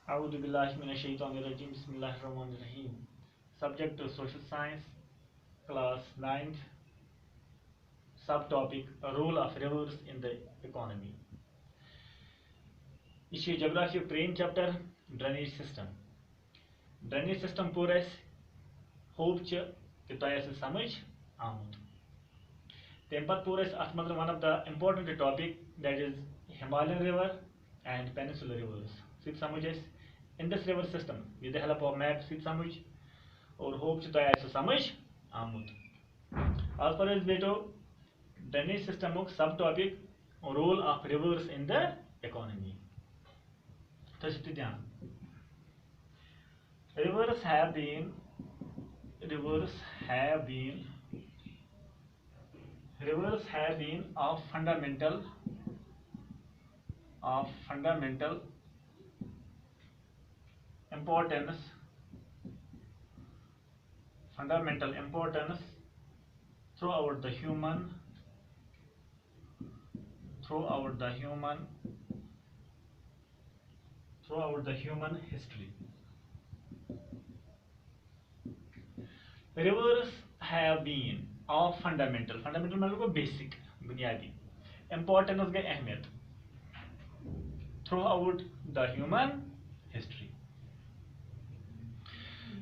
A'udhu billahi minash shaitanir rajim. Bismillahir rahmanir rahim. Subject to social science, class 9th. Subtopic: role of rivers in the economy. This is geography train chapter drainage system. Drainage system pour hope कि तोह समझ आमुत तम पे पोर one of the important topic, that is Himalayan river and peninsular rivers sit समझ in this river system with the help of map sit समझ और hope तोह समझ आमुत आज पर बेटो drainage system subtopic role of rivers in the economy. Rivers have been of fundamental importance throughout the human history. Rivers have been of fundamental मतलब को basic बुनियादी importance गई अहमियत throughout the human history.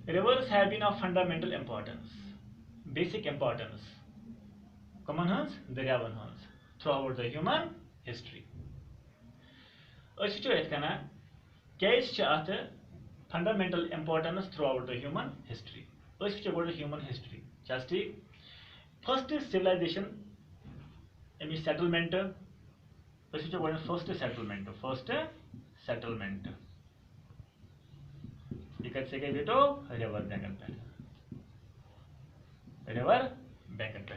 Rivers have been of fundamental importance, basic importance, common hans दरियावन hans throughout the human history. अस क्या fundamental importance throughout the human history. Human history ठीक first civilization settlement first settlement ये कत गई बेटो river बैंकन पे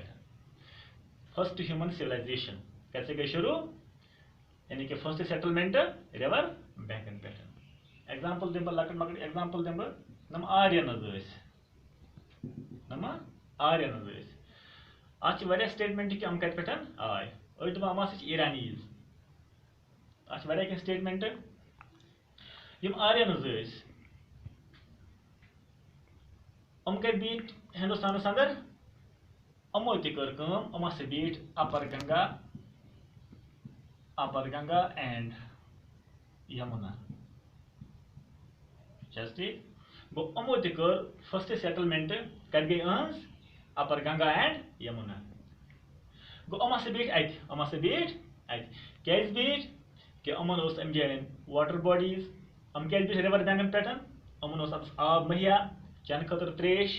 first human civilisation कैसे गई शुरू यानी कि फर्स्ट सेटलमेंट रिवर बैंकन पे एग्जांपल दिम लकट मकट एग्जांपल दिम नम आर्यन अत स्टेटमेंट कि हम कत पे आय अड़ दम ईरानीज अत स्टेटमेंट यम आर्यन हम कत बीट हिंदुस्तान अंदर अमो तम बीट अपर गंगा एंड यमुना ठीक गो अमो तर फर्स्ट सेटलमेंट कत गई अपर गंगा एंड यमुना गो बीट क्या बीट कि अमन अम जान वाटर बॉडीज अम क्या बीट रिवर बैंकन पे अमन आब मुहैया चेन खतर त्रेश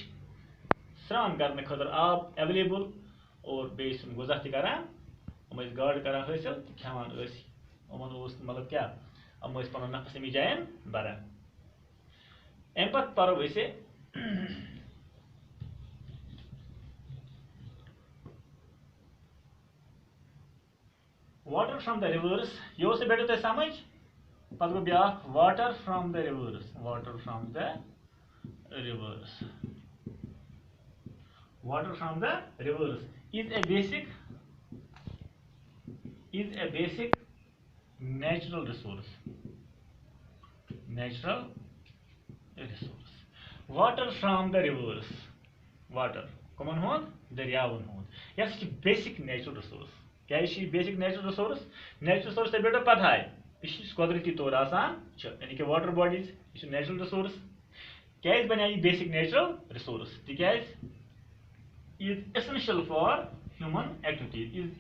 स्नान करने खतर आब एवेलेबल और बेस गुजा तरान गाड़ कर हासिल खेवान अमन मतलब क्या अम पन नफस अमी जायन बरान अम पे पो वाटर फ्रॉम द रिवर्स यह बेटो तुम समझ पे गो ब्या water from the reverse water from the rivers is a basic natural resource. Water from the rivers, water common होन दरियावन होन यह basic natural resource. क्या basic natural resource से बेटो पता है यह कुदरती तौर यानी कि वाटर बॉडीज यह नेचुरल रिसोर्स क्या बना बेसिक नेचुरल रिसोर्स तिकाज is essential for human activities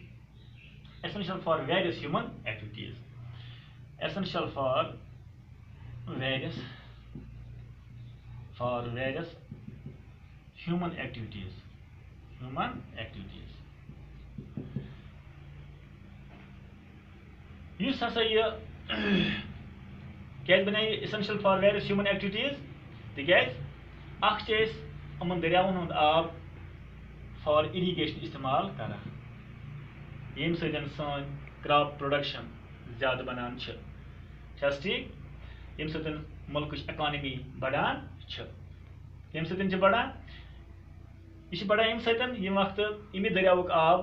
essential for various human activities human activities यह हसा यह क्या बना essential for various human activities तिकाज अमन दरियावन हुंद आब फॉर इरिगेशन इस्तेमाल कर यम सन क्रॉप प्रोडक्शन ज्यादा बनान ठीक यम मुल्क इकॉनमी बढ़ान यम बढ़ान यह बढ़ान यम वक्त इमे दरियावुक आब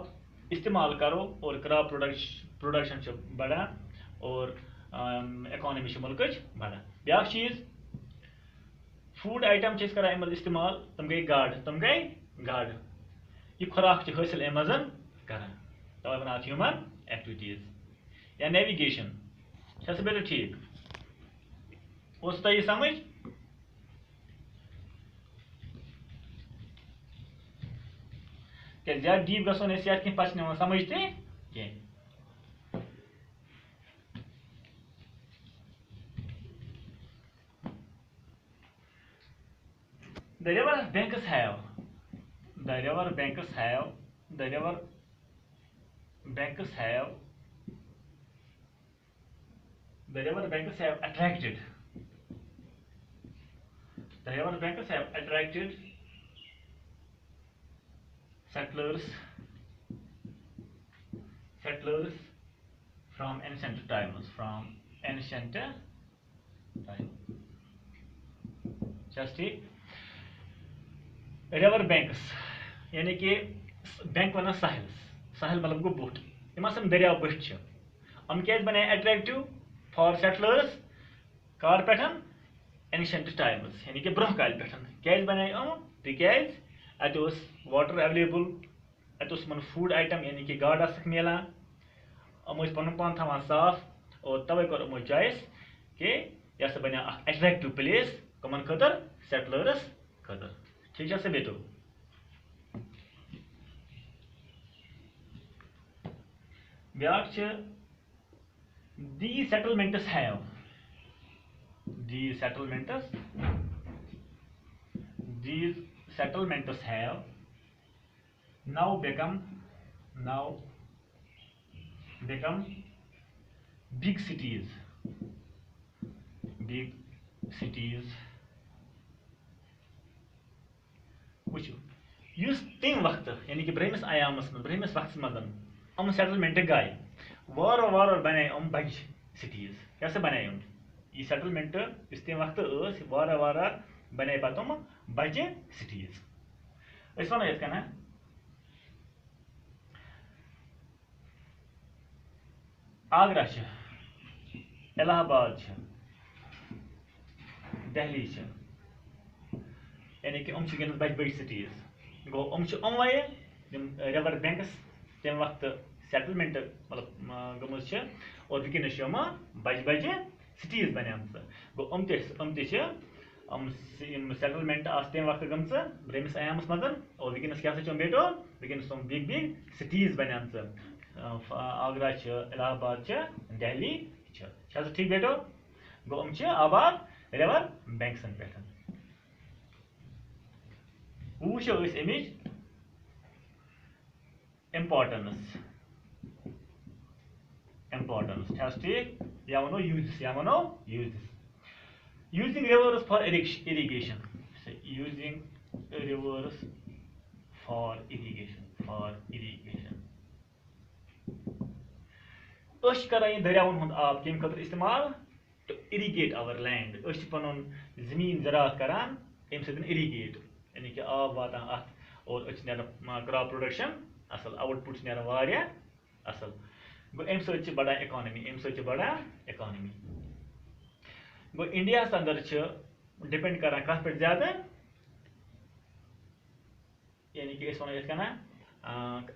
इस्तेमाल करो और क्रॉप प्रोडक्शन बढ़ान और इकोनॉमी मुल्क बढ़ान। ब्या चीज फूड आइटम कर इस्तेमाल तम गई गाड़ यह खुराक हासिल अमन कर तवे वन ह्यूमन एक्टिविटीज या नेविगेशन बेटा ठीक उस तह समझ क्या ज्यादा डीप गो कह पे समझ कह The river banks have the river banks have the river banks have the river banks have attracted the river banks have attracted settlers from ancient times just river banks यानी कि बैंक वन साहिल मतलब गो boat Yama दरियाव but हम क्या बन attractive for settlers कर पे ancient times यानी कि ब्रोह काल पे क्या बन तिकाज अत वाटर अवेलेबल अत फूड आइटम यानी कि गाड़ मिलान पन पान थवान साफ और तवे कर चॉइस कि यह बन अट्रैक्टिव प्लेस कमन खतर सेटलर्स खतर ठीक है बेटो back these settlements have now become big cities वुच तम वक्त यानी कि ब्रहमिस आयामस ब्रहमिस वक्त मज सेटलमेंट गई वार बन बज सिटीज क्या बन यह सेटलमेंट इस तम वक्त वार बन पे बज सिटीज वो ये आगरा इलाहाबाद दिल्ली यानी कि बज बज सिटीज गो वे रिवर बैंक्स तम वक्त सेटलमेंट मतलब गम और वनस बज बज सिटीज बन गो सेटलमेंट तम वक्त गम ब्रहमिस आयामस मज और वनस क्या बेटो वनस बिग बिग सिटीज बन आगरा इलाहाबाद दिल्ली ठीक बेटो गो आबाद रिवर बैंक्सन पे वुचो अमिच इम्पोर्टेंस ठीक या वनो uses using rivers for irrigation कर दरियावन हुंद आब कम खतर इस्तेमाल टू इरिगेट आवर लैंड पन जमीन ज़राअत करान अम सत इरिगेट यानी कि आब वातान अत और क्रॉप प्रोडक्शन असल आउटपुट वारिया असल गो अम सत बढ़ान इकोनॉमी गो इंडिया अंदर डिपेंड करान कत पे ज्यादा यानी कि वो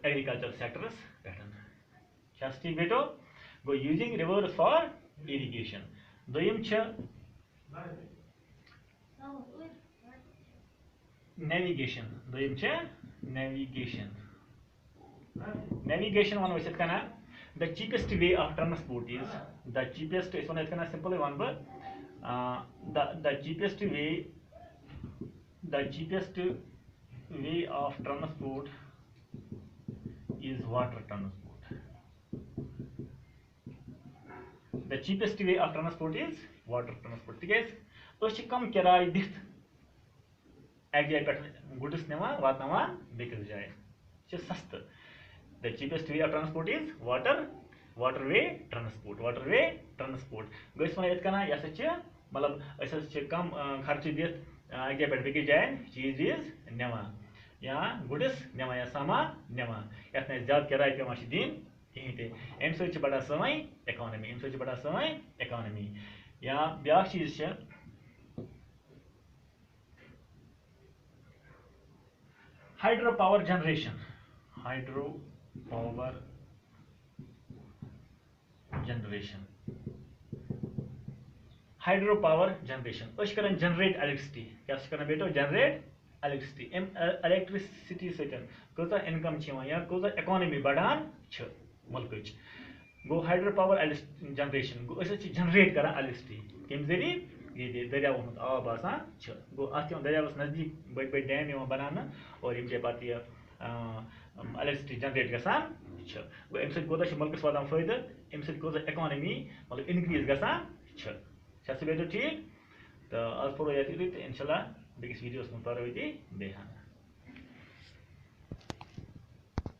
एग्रीकल्चर सेक्टरस पे ठीक बेटो गो यूजिंग रिवर्स फॉर इरिगेशन दोयम navigation one the cheapest way of transport is the cheapest simple one the cheapest way of transport is water transport. The cheapest way of transport is water transport. Because कम किराय दिख एक जाय पे goods निवान वातनावान बेकिस जाय सस्त. The cheapest way of transport is waterway transport. गइस one यत कना यस मतलब अस कम खर्च दित एक जाय पे बेकिस जाय चीज निवान या गुड्स निवान या सामान निवान यत ज्यादा किराय पे दिन कहीं ते अम सत बढ़ान सवै इकोनॉमी अम सत बढ़ान सवै इकोनॉमी या ब्या चीज hydro power generation hydro power generation hydro power generation कर जनरेट इलेक्ट्रिसिटी क्या कर बेटो जनरेट इलेक्ट्रिसिटी इलेक्ट्रिसिटी सत इनकम या इकोनॉमी बढ़ान मुल्क गो हाइड्रो पावर जनरेशन गो जनरेट कर इलेक्ट्रिसिटी कम जरिए ये दरियाओं हूँ आब आसान गो अत दरियावस नजदीक बड़ बड़ डैम बनाना और ये पे इलेक्ट्रिसिटी जनरेट गसान गो अम सत मुल्कस वातान फायदे अम सत इकोनॉमी मतलब इनक्रीज गसान बेटो ठीक तो आज पढ़ो ये इंशाल्लाह बेकिस वीडियोस में पढ़ो ये बेहान